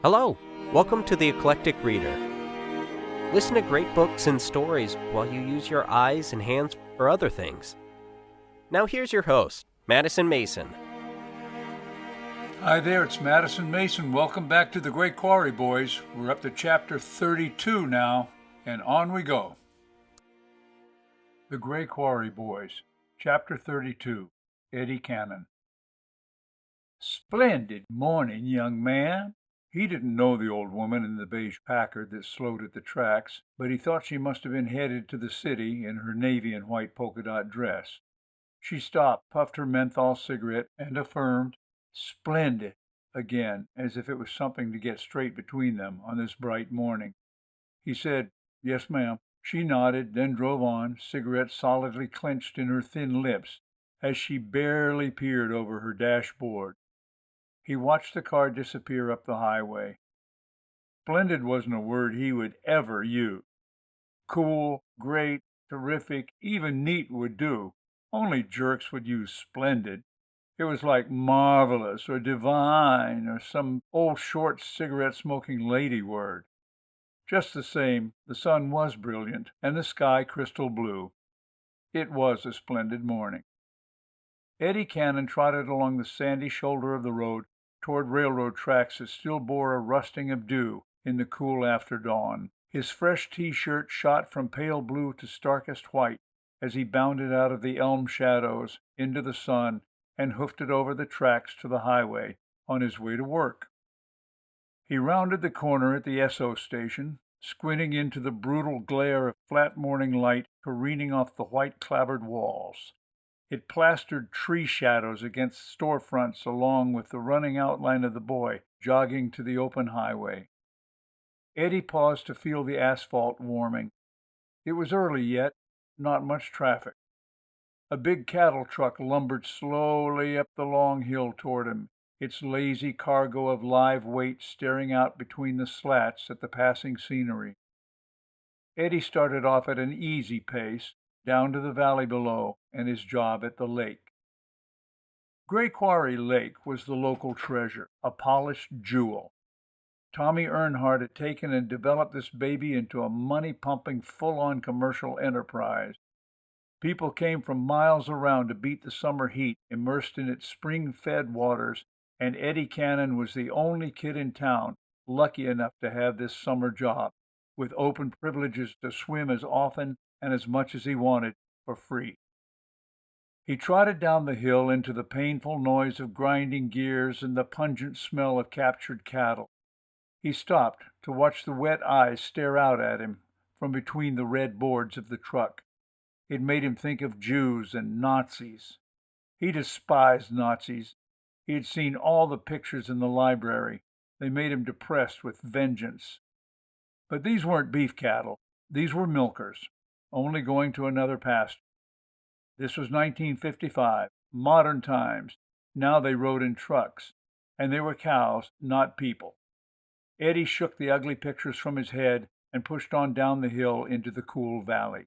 Hello, welcome to the Eclectic Reader. Listen to great books and stories while you use your eyes and hands for other things. Now here's your host, Madison Mason. Hi there, it's Madison Mason. Welcome back to the Great Quarry Boys. We're up to chapter 32 now, and on we go. The Great Quarry Boys, chapter 32, Eddie Cannon. Splendid morning, young man. He didn't know the old woman in the beige Packard that slowed at the tracks, but he thought she must have been headed to the city in her navy and white polka dot dress. She stopped, puffed her menthol cigarette, and affirmed, "Splendid," again, as if it was something to get straight between them on this bright morning. He said, "Yes, ma'am." She nodded, then drove on, cigarette solidly clenched in her thin lips, as she barely peered over her dashboard. He watched the car disappear up the highway. Splendid wasn't a word he would ever use. Cool, great, terrific, even neat would do. Only jerks would use splendid. It was like marvelous or divine or some old short cigarette-smoking lady word. Just the same, the sun was brilliant and the sky crystal blue. It was a splendid morning. Eddie Cannon trotted along the sandy shoulder of the road toward railroad tracks that still bore a rusting of dew in the cool after dawn. His fresh T-shirt shot from pale blue to starkest white as he bounded out of the elm shadows into the sun and hoofed it over the tracks to the highway on his way to work. He rounded the corner at the Esso station, squinting into the brutal glare of flat morning light careening off the white clapboard walls. It plastered tree shadows against storefronts along with the running outline of the boy jogging to the open highway. Eddie paused to feel the asphalt warming. It was early yet, not much traffic. A big cattle truck lumbered slowly up the long hill toward him, its lazy cargo of live weight staring out between the slats at the passing scenery. Eddie started off at an easy pace, down to the valley below and his job at the lake. Great Quarry Lake was the local treasure, a polished jewel. Tommy Earnhardt had taken and developed this baby into a money-pumping, full-on commercial enterprise. People came from miles around to beat the summer heat, immersed in its spring-fed waters, and Eddie Cannon was the only kid in town lucky enough to have this summer job, with open privileges to swim as often and as much as he wanted for free. He trotted down the hill into the painful noise of grinding gears and the pungent smell of captured cattle. He stopped to watch the wet eyes stare out at him from between the red boards of the truck. It made him think of Jews and Nazis. He despised Nazis. He had seen all the pictures in the library. They made him depressed with vengeance. But these weren't beef cattle. These were milkers, only going to another pasture. This was 1955, modern times. Now they rode in trucks, and they were cows, not people. Eddie shook the ugly pictures from his head and pushed on down the hill into the cool valley.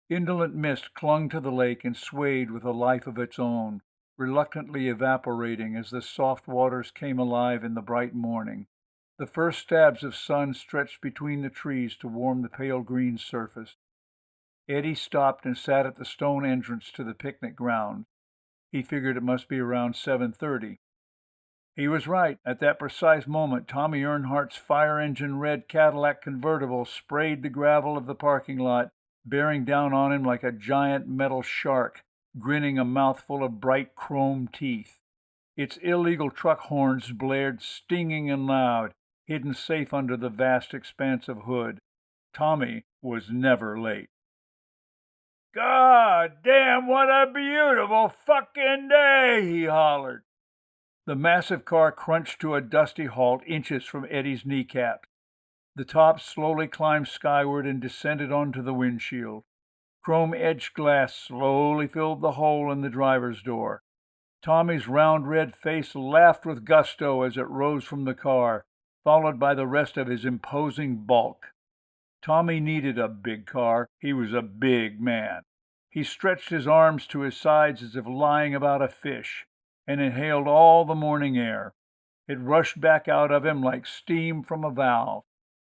Indolent mist clung to the lake and swayed with a life of its own, reluctantly evaporating as the soft waters came alive in the bright morning. The first stabs of sun stretched between the trees to warm the pale green surface. Eddie stopped and sat at the stone entrance to the picnic ground. He figured it must be around 7:30. He was right. At that precise moment, Tommy Earnhardt's fire engine red Cadillac convertible sprayed the gravel of the parking lot, bearing down on him like a giant metal shark, grinning a mouthful of bright chrome teeth. Its illegal truck horns blared stinging and loud, hidden safe under the vast expanse of hood. Tommy was never late. "God damn, what a beautiful fucking day!" he hollered. The massive car crunched to a dusty halt inches from Eddie's kneecaps. The top slowly climbed skyward and descended onto the windshield. Chrome-edged glass slowly filled the hole in the driver's door. Tommy's round red face laughed with gusto as it rose from the car, followed by the rest of his imposing bulk. Tommy needed a big car. He was a big man. He stretched his arms to his sides as if lying about a fish, and inhaled all the morning air. It rushed back out of him like steam from a valve.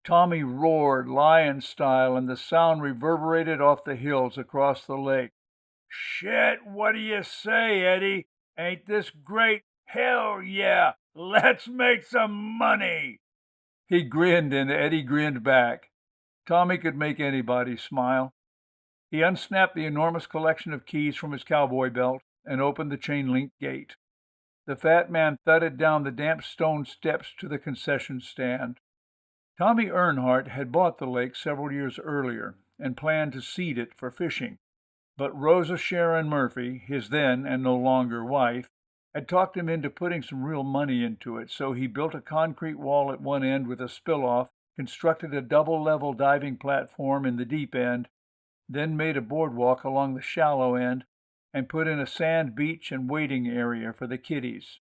Tommy roared lion style, and the sound reverberated off the hills across the lake. "Shit, what do you say, Eddie? Ain't this great? Hell yeah! Let's make some money!" He grinned, and Eddie grinned back. Tommy could make anybody smile. He unsnapped the enormous collection of keys from his cowboy belt and opened the chain-link gate. The fat man thudded down the damp stone steps to the concession stand. Tommy Earnhardt had bought the lake several years earlier and planned to seed it for fishing. But Rosa Sharon Murphy, his then and no longer wife, had talked him into putting some real money into it, so he built a concrete wall at one end with a spill-off, constructed a double-level diving platform in the deep end, then made a boardwalk along the shallow end, and put in a sand beach and waiting area for the kiddies.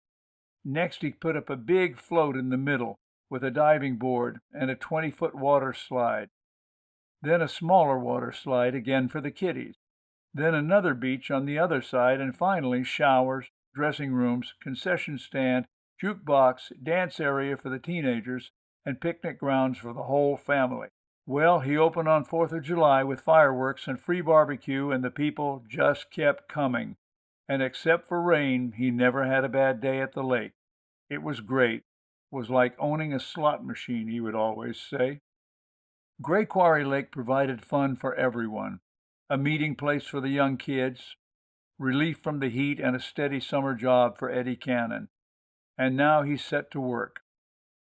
Next, he put up a big float in the middle with a diving board and a 20-foot water slide. Then a smaller water slide again for the kiddies. Then another beach on the other side, and finally showers, dressing rooms, concession stand, jukebox, dance area for the teenagers, and picnic grounds for the whole family. Well, he opened on 4th of July with fireworks and free barbecue, and the people just kept coming. And except for rain, he never had a bad day at the lake. It was great. It was like owning a slot machine, he would always say. Gray Quarry Lake provided fun for everyone. A meeting place for the young kids, relief from the heat, and a steady summer job for Eddie Cannon. And now he set to work.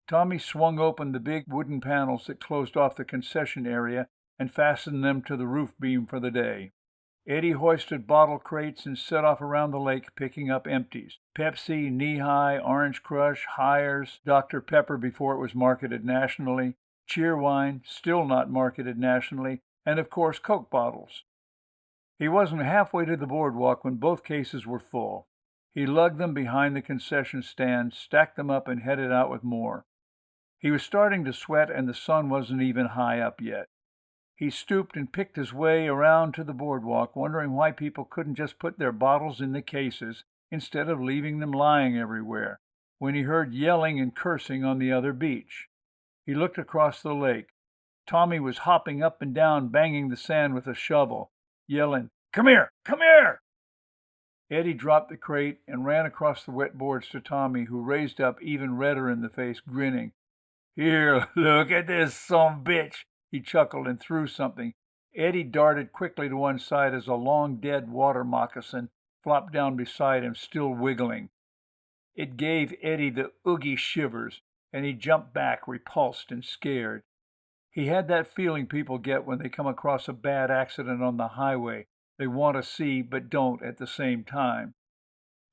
Tommy swung open the big wooden panels that closed off the concession area and fastened them to the roof beam for the day. Eddie hoisted bottle crates and set off around the lake picking up empties. Pepsi, Knee-High, Orange Crush, Hires, Dr. Pepper before it was marketed nationally, Cheerwine, still not marketed nationally, and of course Coke bottles. He wasn't halfway to the boardwalk when both cases were full. He lugged them behind the concession stand, stacked them up, and headed out with more. He was starting to sweat, and the sun wasn't even high up yet. He stooped and picked his way around to the boardwalk, wondering why people couldn't just put their bottles in the cases instead of leaving them lying everywhere, when he heard yelling and cursing on the other beach. He looked across the lake. Tommy was hopping up and down, banging the sand with a shovel, yelling, "Come here! Come here!" Eddie dropped the crate and ran across the wet boards to Tommy, who raised up even redder in the face, grinning. "Here, look at this sumbitch!" He chuckled and threw something. Eddie darted quickly to one side as a long dead water moccasin flopped down beside him, still wiggling. It gave Eddie the oogie shivers, and he jumped back, repulsed and scared. He had that feeling people get when they come across a bad accident on the highway. They want to see, but don't at the same time.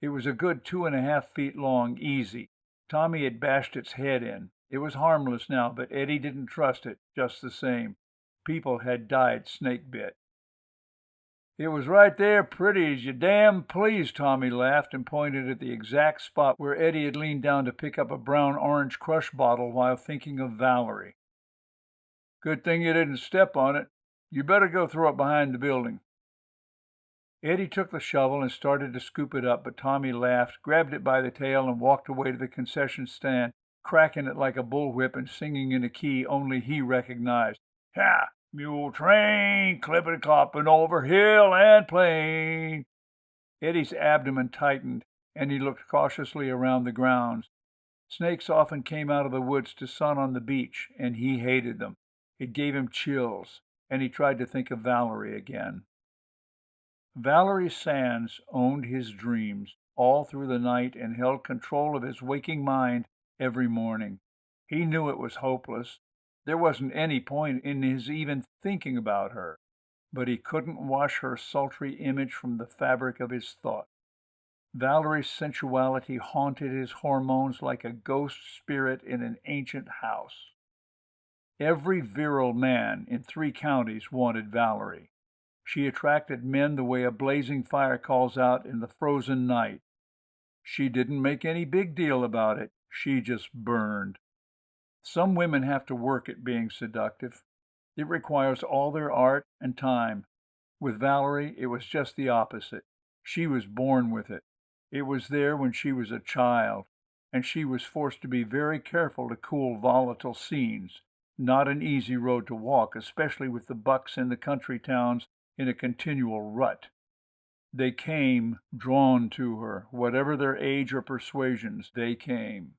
It was a good 2.5 feet long, easy. Tommy had bashed its head in. It was harmless now, but Eddie didn't trust it just the same. People had died snake bit. "It was right there, pretty as you damn please," Tommy laughed and pointed at the exact spot where Eddie had leaned down to pick up a brown Orange Crush bottle while thinking of Valerie. "Good thing you didn't step on it. You better go throw it behind the building." Eddie took the shovel and started to scoop it up, but Tommy laughed, grabbed it by the tail, and walked away to the concession stand, cracking it like a bullwhip and singing in a key only he recognized. "Ha! Mule train, clippity-clopping over hill and plain." Eddie's abdomen tightened, and he looked cautiously around the grounds. Snakes often came out of the woods to sun on the beach, and he hated them. It gave him chills, and he tried to think of Valerie again. Valerie Sands owned his dreams all through the night and held control of his waking mind every morning. He knew it was hopeless. There wasn't any point in his even thinking about her, but he couldn't wash her sultry image from the fabric of his thought. Valerie's sensuality haunted his hormones like a ghost spirit in an ancient house. Every virile man in 3 counties wanted Valerie. She attracted men the way a blazing fire calls out in the frozen night. She didn't make any big deal about it. She just burned. Some women have to work at being seductive. It requires all their art and time. With Valerie, it was just the opposite. She was born with it. It was there when she was a child. and she was forced to be very careful to cool volatile scenes. Not an easy road to walk, especially with the bucks in the country towns in a continual rut. They came, drawn to her. Whatever their age or persuasions, they came.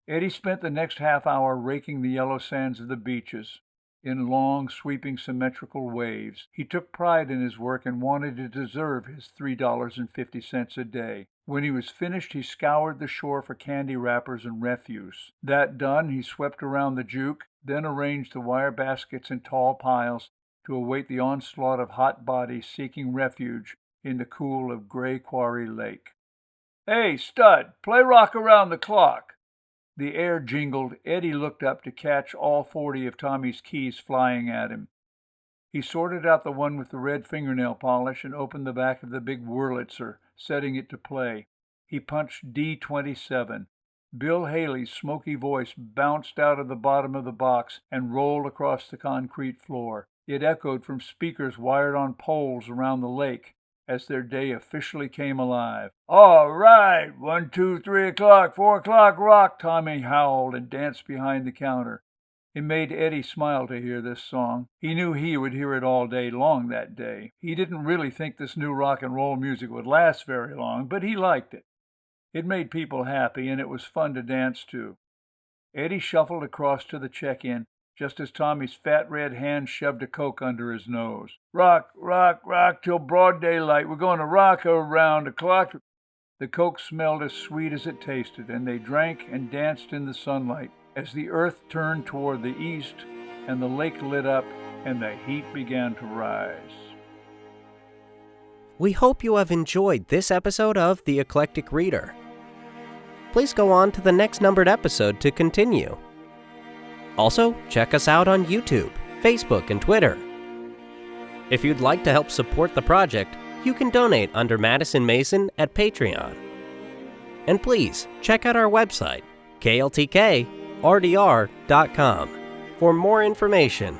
Eddie spent the next half hour raking the yellow sands of the beaches in long, sweeping, symmetrical waves. He took pride in his work and wanted to deserve his $3.50 a day. When he was finished, he scoured the shore for candy wrappers and refuse. That done, he swept around the juke, then arranged the wire baskets in tall piles to await the onslaught of hot bodies seeking refuge in the cool of Gray Quarry Lake. "Hey, stud, play rock around the clock." The air jingled. Eddie looked up to catch all 40 of Tommy's keys flying at him. He sorted out the one with the red fingernail polish and opened the back of the big Wurlitzer, setting it to play. He punched D27. Bill Haley's smoky voice bounced out of the bottom of the box and rolled across the concrete floor. It echoed from speakers wired on poles around the lake as their day officially came alive. "All right, 1, 2, 3 o'clock, 4 o'clock, rock," Tommy howled and danced behind the counter. It made Eddie smile to hear this song. He knew he would hear it all day long that day. He didn't really think this new rock and roll music would last very long, but he liked it. It made people happy, and it was fun to dance to. Eddie shuffled across to the check-in just as Tommy's fat red hand shoved a Coke under his nose. "Rock, rock, rock till broad daylight. We're going to rock around the clock." The Coke smelled as sweet as it tasted, and they drank and danced in the sunlight as the earth turned toward the east and the lake lit up and the heat began to rise. We hope you have enjoyed this episode of The Eclectic Reader. Please go on to the next numbered episode to continue. Also, check us out on YouTube, Facebook, and Twitter. If you'd like to help support the project, you can donate under Madison Mason at Patreon. And please, check out our website, kltkrdr.com, for more information.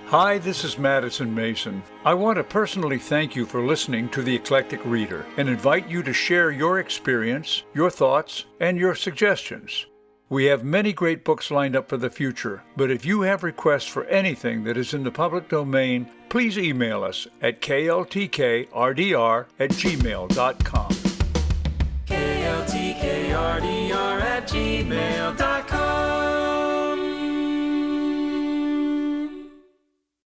Hi, this is Madison Mason. I want to personally thank you for listening to The Eclectic Reader and invite you to share your experience, your thoughts, and your suggestions. We have many great books lined up for the future, but if you have requests for anything that is in the public domain, please email us at kltkrdr@gmail.com. kltkrdr@gmail.com